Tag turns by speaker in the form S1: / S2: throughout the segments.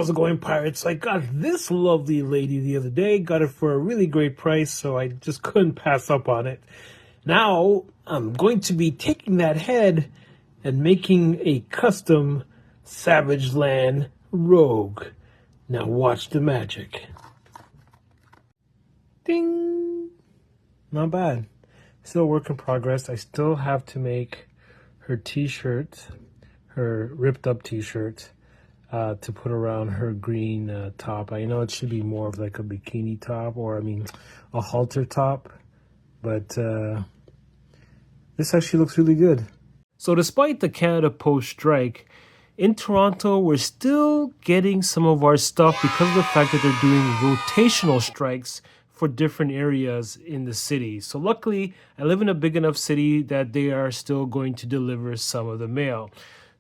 S1: How's it going, pirates? I got this lovely lady the other day, got it for a really great price, so I just couldn't pass up on it. Now, I'm going to be taking that head and making a custom Savage Land Rogue. Now watch the magic. Ding! Not bad. Still a work in progress. I still have to make her t-shirt, her ripped up t-shirt, to put around her green top. I know it should be more of like a bikini top, or a halter top, but this actually looks really good. So despite the Canada Post strike, in Toronto, we're still getting some of our stuff because of the fact that they're doing rotational strikes for different areas in the city. So luckily, I live in a big enough city that they are still going to deliver some of the mail.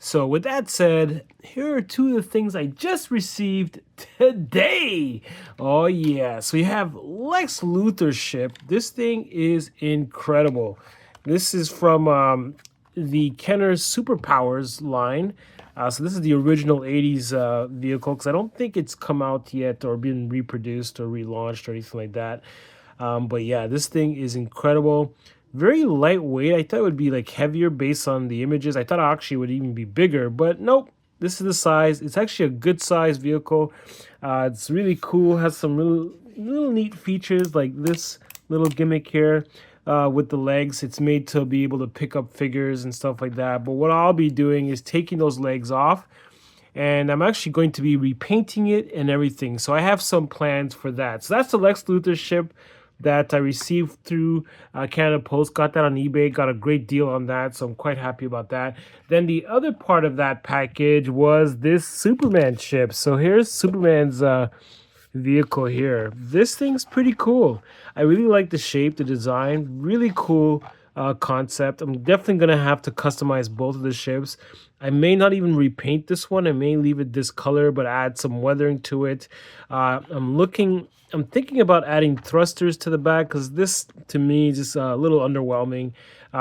S1: So with that said, here are two of the things I just received today. Oh yeah, so we have Lex Luthor ship. This thing is incredible. This is from the Kenner Superpowers line. So this is the original 80s vehicle, because I don't think it's come out yet or been reproduced or relaunched or anything like that. But yeah, this thing is incredible. Very lightweight. I thought it would be like heavier based on the images. I thought it actually would even be bigger, but nope. This is the size. It's actually a good size vehicle. It's really cool. Has some little neat features like this little gimmick here with the legs. It's made to be able to pick up figures and stuff like that. But what I'll be doing is taking those legs off, and I'm actually going to be repainting it and everything. So I have some plans for that. So that's the Lex Luthor ship that I received through Canada Post. Got that on eBay, got a great deal on that, so I'm quite happy about that. Then the other part of that package was this Superman ship. So here's Superman's vehicle here. This thing's pretty cool. I really like the shape, the design, really cool concept. I'm definitely gonna have to customize both of the ships. I may not even repaint this one. I may leave it this color, but add some weathering to it. I'm thinking about adding thrusters to the back, because this to me is just a little underwhelming.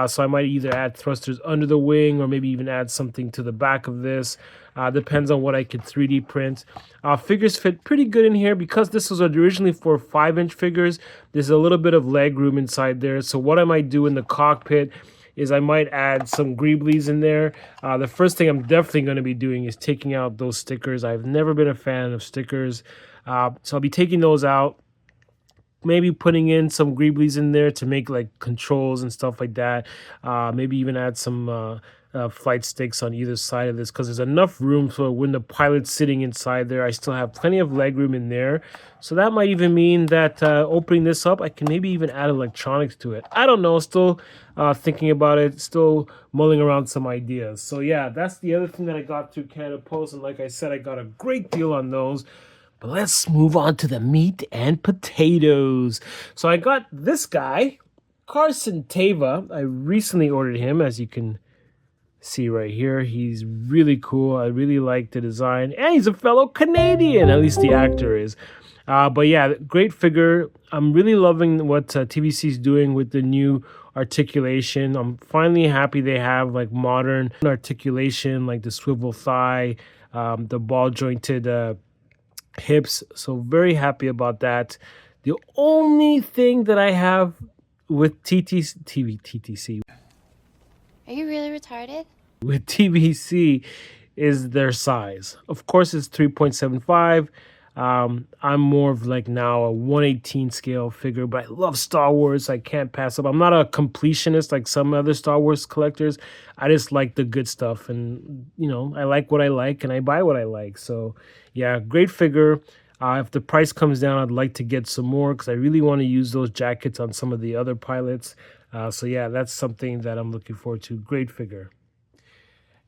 S1: So I might either add thrusters under the wing or maybe even add something to the back of this. Depends on what I could 3D print. Figures fit pretty good in here because this was originally for 5-inch figures. There's a little bit of leg room inside there. So what I might do in the cockpit is I might add some greeblies in there. The first thing I'm definitely going to be doing is taking out those stickers. I've never been a fan of stickers. So I'll be taking those out, maybe putting in some greeblies in there to make like controls and stuff like that. Maybe even add some flight sticks on either side of this, because there's enough room for when the pilot's sitting inside there. I still have plenty of leg room in there. So that might even mean that opening this up, I can maybe even add electronics to it. I don't know, still thinking about it, still mulling around some ideas. So yeah, that's the other thing that I got through Canada Post. And like I said, I got a great deal on those. But let's move on to the meat and potatoes. So I got this guy, Carson Teva. I recently ordered him, as you can see right here. He's really cool. I really like the design. And he's a fellow Canadian, at least the actor is. But yeah, great figure. I'm really loving what TVC is doing with the new articulation. I'm finally happy they have like modern articulation, like the swivel thigh, the ball jointed hips. So very happy about that. The only thing that I have with TTC
S2: Are you really retarded?
S1: with TVC is their size. Of course, it's 3.75. I'm more of like now a 1/18 scale figure, but I love Star Wars. I can't pass up. I'm not a completionist like some other Star Wars collectors. I just like the good stuff, and I like what I like, and I buy what I like. So yeah, great figure. If the price comes down, I'd like to get some more, because I really want to use those jackets on some of the other pilots. So yeah, that's something that I'm looking forward to. Great figure.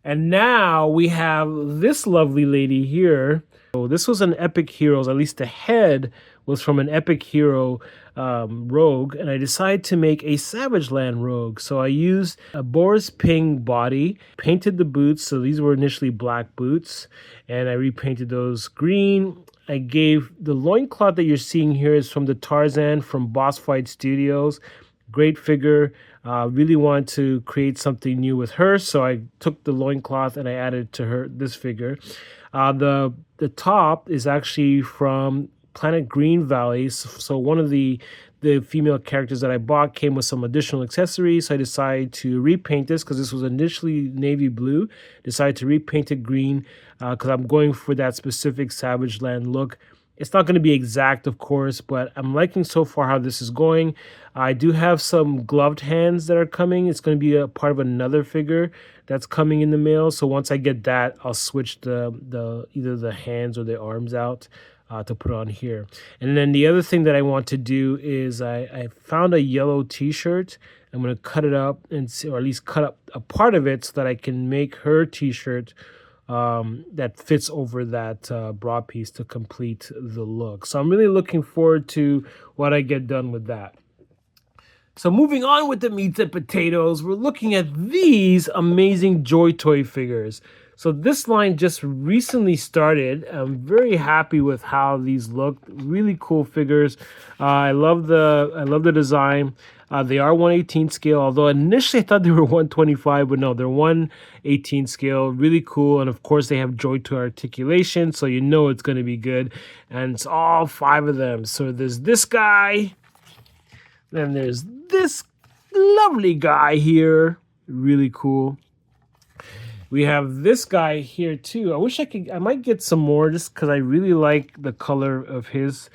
S1: And now we have this lovely lady here. So this was an Epic Heroes, at least the head was from an Epic Hero Rogue, and I decided to make a Savage Land Rogue. So I used a Boris Ping body, painted the boots, so these were initially black boots, and I repainted those green. I gave the loincloth that you're seeing here is from the Tarzan from Boss Fight Studios. Great figure. Really wanted to create something new with her, so I took the loincloth and I added to her this figure. The top is actually from Planet Green Valley. So one of the female characters that I bought came with some additional accessories. So I decided to repaint this because this was initially navy blue. Decided to repaint it green because I'm going for that specific Savage Land look. It's not going to be exact, of course, but I'm liking so far how this is going. I do have some gloved hands that are coming. It's going to be a part of another figure that's coming in the mail. So once I get that, I'll switch the either the hands or the arms out to put on here. And then the other thing that I want to do is I found a yellow t-shirt. I'm going to cut it up and see, or at least cut up a part of it so that I can make her t-shirt that fits over that bra piece to complete the look. So I'm really looking forward to what I get done with that. So moving on with the meats and potatoes, we're looking at these amazing Joy Toy figures. So this line just recently started. I'm very happy with how these look. Really cool figures. I love the design. They are 1/18 scale, although initially I thought they were 125, but no, they're 1/18 scale. Really cool, and of course they have Joy Toy articulation, so you know it's going to be good. And it's all 5 of them. So there's this guy, then there's this lovely guy here. Really cool. We have this guy here too. I might get some more just because I really like the color of his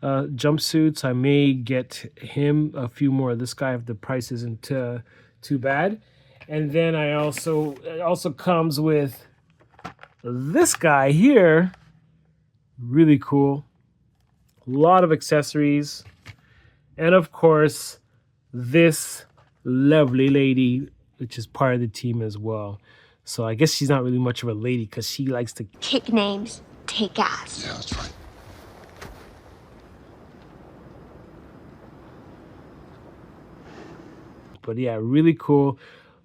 S1: jumpsuits. I may get him a few more. This guy, if the price isn't too bad. And then it also comes with this guy here. Really cool. A lot of accessories. And of course, this lovely lady, which is part of the team as well. So I guess she's not really much of a lady because she likes to
S3: kick names, take ass.
S4: Yeah, that's right.
S1: But yeah, really cool.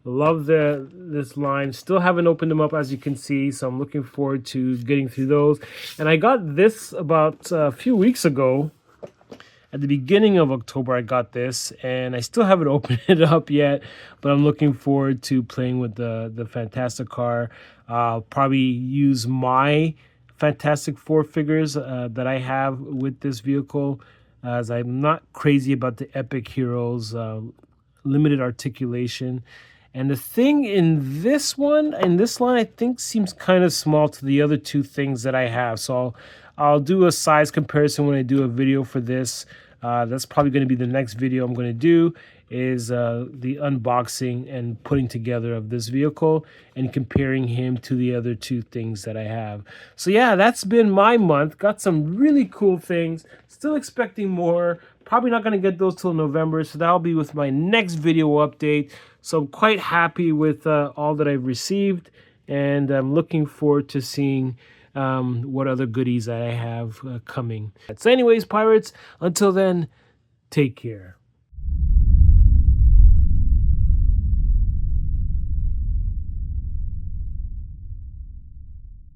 S1: Love this line. Still haven't opened them up, as you can see, so I'm looking forward to getting through those. And I got this about a few weeks ago. At the beginning of October, I got this, and I still haven't opened it up yet, but I'm looking forward to playing with the Fantastic car. I'll probably use my Fantastic Four figures that I have with this vehicle, as I'm not crazy about the Epic Heroes limited articulation. And the thing in this line, I think seems kind of small to the other two things that I have. So I'll do a size comparison when I do a video for this. That's probably going to be the next video I'm going to do, is the unboxing and putting together of this vehicle and comparing him to the other two things that I have. So yeah, that's been my month. Got some really cool things. Still expecting more. Probably not going to get those till November, so that'll be with my next video update. So I'm quite happy with all that I've received, and I'm looking forward to seeing what other goodies that I have coming. So anyways, pirates, until then, take care.